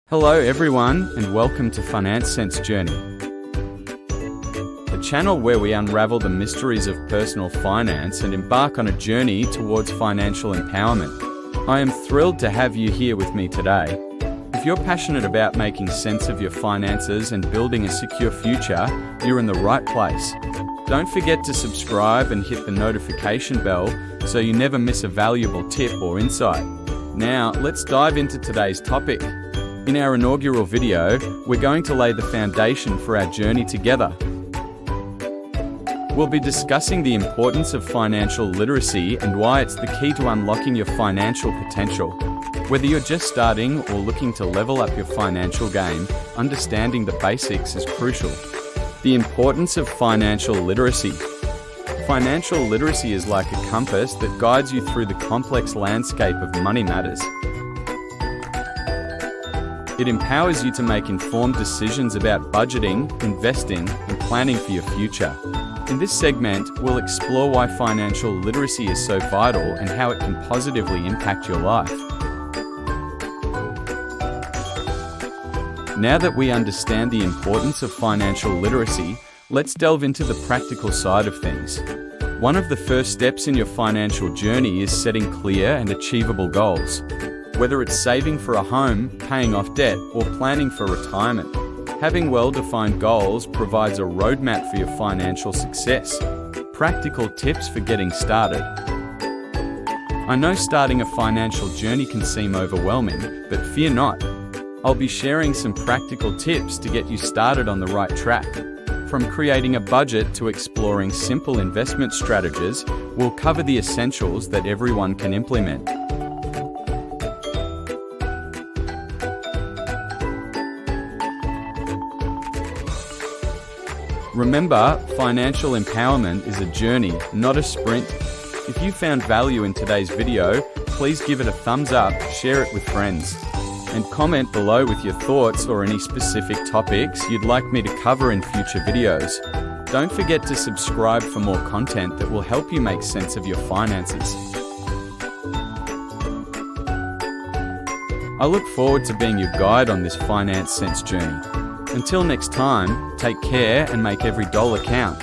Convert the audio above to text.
Hello everyone, and welcome to Finance Sense Journey, a channel where we unravel the mysteries of personal finance and embark on a journey towards financial empowerment. I am thrilled to have you here with me today. If you're passionate about making sense of your finances and building a secure future, you're in the right place. Don't forget to subscribe and hit the notification bell so you never miss a valuable tip or insight. Now, let's dive into today's topic. In our inaugural video, we're going to lay the foundation for our journey together. We'll be discussing the importance of financial literacy and why it's the key to unlocking your financial potential. Whether you're just starting or looking to level up your financial game, understanding the basics is crucial. The importance of financial literacy. Financial literacy is like a compass that guides you through the complex landscape of money matters. It empowers you to make informed decisions about budgeting, investing, and planning for your future. In this segment, we'll explore why financial literacy is so vital and how it can positively impact your life. Now that we understand the importance of financial literacy, let's delve into the practical side of things. One of the first steps in your financial journey is setting clear and achievable goals. Whether it's saving for a home, paying off debt, or planning for retirement, having well-defined goals provides a roadmap for your financial success. Practical tips for getting started. I know starting a financial journey can seem overwhelming, but fear not. I'll be sharing some practical tips to get you started on the right track. From creating a budget to exploring simple investment strategies, we'll cover the essentials that everyone can implement. Remember, financial empowerment is a journey, not a sprint. If you found value in today's video, please give it a thumbs up, share it with friends, and comment below with your thoughts or any specific topics you'd like me to cover in future videos. Don't forget to subscribe for more content that will help you make sense of your finances. I look forward to being your guide on this Finance Sense journey. Until next time, take care and make every dollar count.